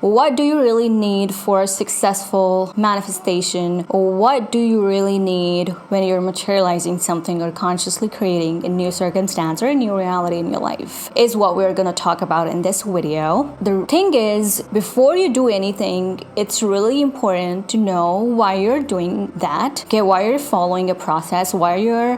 What do you really need for a successful manifestation? What do you really need when you're materializing something or consciously creating a new circumstance or a new reality in your life is what we're going to talk about in this video. The thing is, before you do anything, it's really important to know why you're doing that, okay, why you're following a process, why you're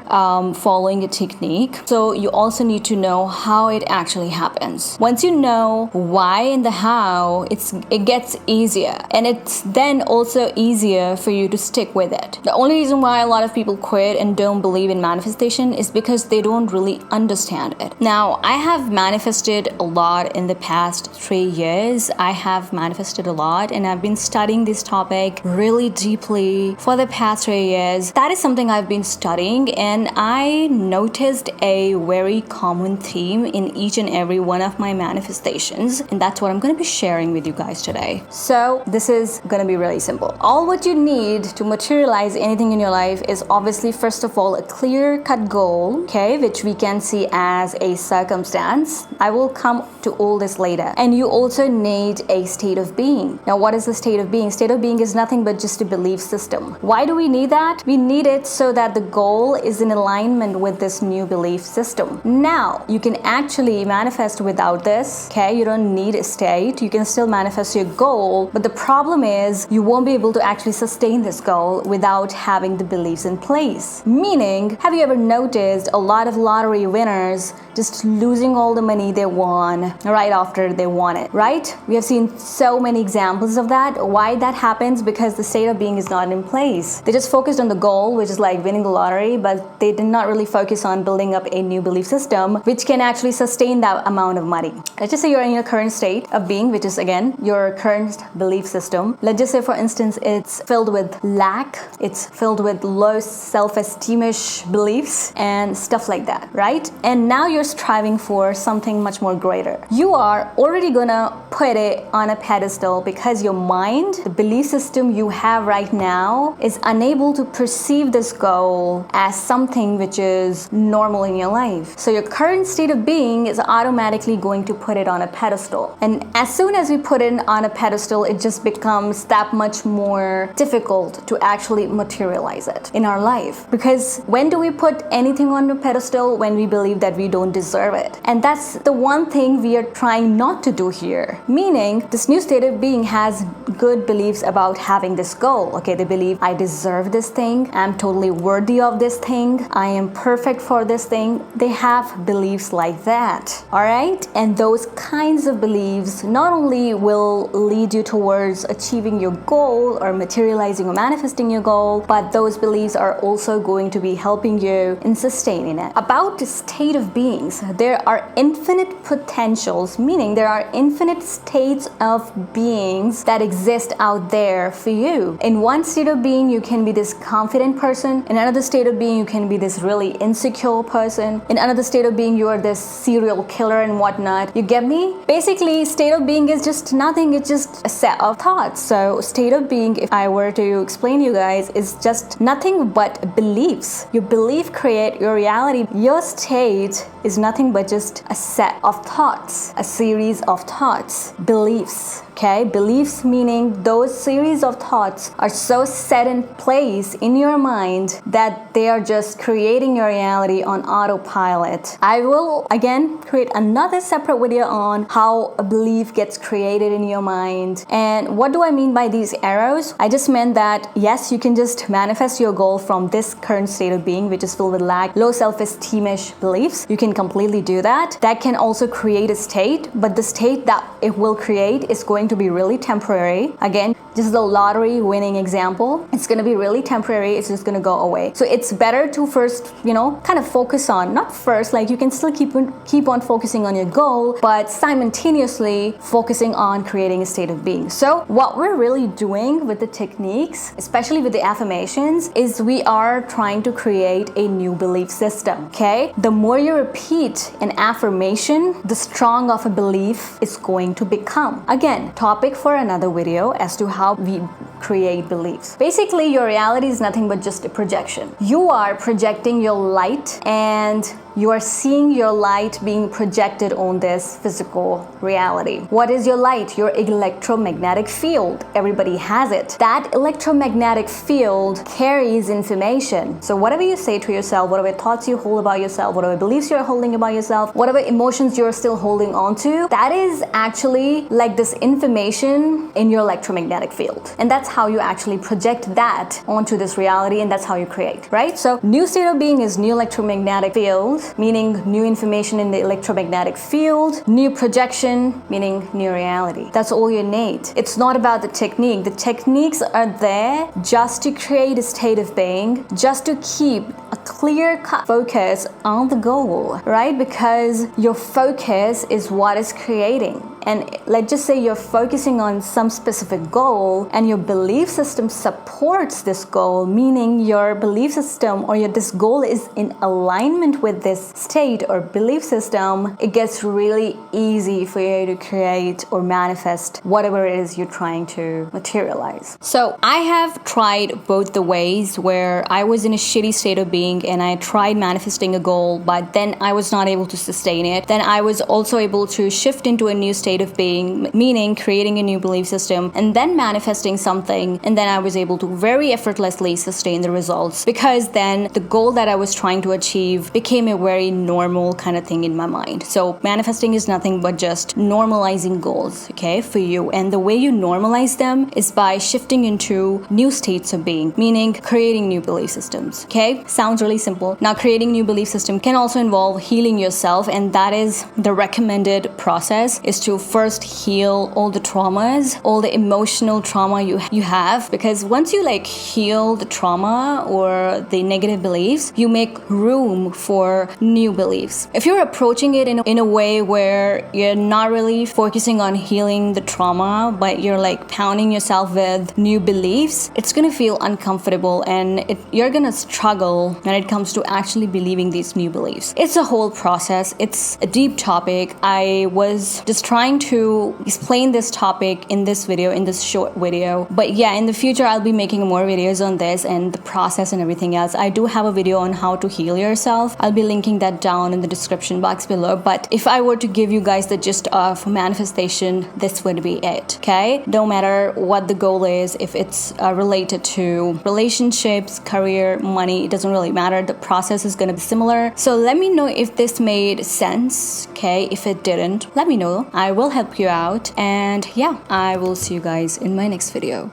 following a technique. So you also need to know how it actually happens. Once you know why and the how, it gets easier, and it's then also easier for you to stick with it. The only reason why a lot of people quit and don't believe in manifestation is because they don't really understand it. Now, I have manifested a lot in the past 3 years. I have manifested a lot, and I've been studying this topic really deeply for the past 3 years. That is something I've been studying, and I noticed a very common theme in each and every one of my manifestations, and that's what I'm going to be sharing with you guys today. So this is going to be really simple. All what you need to materialize anything in your life is obviously, first of all, a clear-cut goal, okay, which we can see as a circumstance. I will come to all this later. And you also need a state of being. Now, what is the state of being? State of being is nothing but just a belief system. Why do we need that? We need it so that the goal is in alignment with this new belief system. Now, you can actually manifest without this, okay? You don't need a state. You can still manifest your goal, but the problem is you won't be able to actually sustain this goal without having the beliefs in place. Meaning, have you ever noticed a lot of lottery winners just losing all the money they won right after they won it, right? We have seen so many examples of that. Why that happens? Because the state of being is not in place. They just focused on the goal, which is like winning the lottery, but they did not really focus on building up a new belief system which can actually sustain that amount of money. Let's just say you're in your current state of being, which is again your current belief system. Let's just say, for instance, it's filled with lack, it's filled with low self-esteemish beliefs and stuff like that, right? And now you're striving for something much more greater. You are already gonna put it on a pedestal because your mind, the belief system you have right now, is unable to perceive this goal as something which is normal in your life. So your current state of being is automatically going to put it on a pedestal. And as soon as we put it on a pedestal, it just becomes that much more difficult to actually materialize it in our life. Because when do we put anything on a pedestal? When we believe that we don't deserve it. And that's the one thing we are trying not to do here. Meaning, this new state of being has good beliefs about having this goal. Okay, they believe I deserve this thing, I'm totally worthy of this thing, I am perfect for this thing. They have beliefs like that. Alright? And those kinds of beliefs not only will lead you towards achieving your goal or materializing or manifesting your goal, but those beliefs are also going to be helping you in sustaining it. About the state of beings, there are infinite potentials, meaning there are infinite states of beings that exist out there for you. In one state of being, you can be this confident person. In another state of being, you can be this really insecure person. In another state of being, you are this serial killer and whatnot. You get me? Basically, state of being is just nothing. It's just a set of thoughts. So state of being, if I were to explain you guys, is just nothing but beliefs. Your belief create your reality. Your state is nothing but just a set of thoughts, a series of thoughts, beliefs. Okay, beliefs meaning those series of thoughts are so set in place in your mind that they are just creating your reality on autopilot. I will again create another separate video on how a belief gets created in your mind. And what do I mean by these arrows? I just meant that yes, you can just manifest your goal from this current state of being, which is filled with lack, low self-esteemish beliefs. You can completely do that. That can also create a state, but the state that it will create is going to be really temporary. Again, this is the lottery winning example. It's going to be really temporary. It's just going to go away. So it's better to first, kind of focus on, not first, like you can still keep on focusing on your goal, but simultaneously focusing on creating a state of being. So what we're really doing with the techniques, especially with the affirmations, is we are trying to create a new belief system. Okay? The more you repeat an affirmation, the strong of a belief is going to become. Again, topic for another video as to how we create beliefs. Basically, your reality is nothing but just a projection. You are projecting your light and You are seeing your light being projected on this physical reality. What is your light? Your electromagnetic field. Everybody has it. That electromagnetic field carries information. So whatever you say to yourself, whatever thoughts you hold about yourself, whatever beliefs you're holding about yourself, whatever emotions you're still holding on to, that is actually like this information in your electromagnetic field. And that's how you actually project that onto this reality, and that's how you create, right? So new state of being is new electromagnetic field, meaning new information in the electromagnetic field, new projection, meaning new reality. That's all you need. It's not about the technique. The techniques are there just to create a state of being, just to keep a clear-cut focus on the goal, right? Because your focus is what is creating. And let's just say you're focusing on some specific goal and your belief system supports this goal, meaning your belief system or this goal is in alignment with this state or belief system, it gets really easy for you to create or manifest whatever it is you're trying to materialize. So I have tried both the ways where I was in a shitty state of being and I tried manifesting a goal, but then I was not able to sustain it. Then I was also able to shift into a new state of being, meaning creating a new belief system and then manifesting something, and then I was able to very effortlessly sustain the results, because then the goal that I was trying to achieve became a very normal kind of thing in my mind. So manifesting is nothing but just normalizing goals, okay, for you. And the way you normalize them is by shifting into new states of being, meaning creating new belief systems, okay? Sounds really simple. Now, creating new belief system can also involve healing yourself, and that is the recommended process, is to first heal all the traumas, all the emotional trauma you have, because once you like heal the trauma or the negative beliefs, you make room for new beliefs. If you're approaching it in a way where you're not really focusing on healing the trauma, but you're like pounding yourself with new beliefs, it's gonna feel uncomfortable and you're gonna struggle when it comes to actually believing these new beliefs. It's a whole process. It's a deep topic. I was just trying to explain this topic in this video, in this short video. But yeah, in the future, I'll be making more videos on this and the process and everything else. I do have a video on how to heal yourself. I'll be linking that down in the description box below. But if I were to give you guys the gist of manifestation, this would be it, okay? No matter what the goal is, if it's related to relationships, career, money, it doesn't really matter. The process is going to be similar. So let me know if this made sense, okay? If it didn't, let me know. I will help you out. And yeah, I will see you guys in my next video.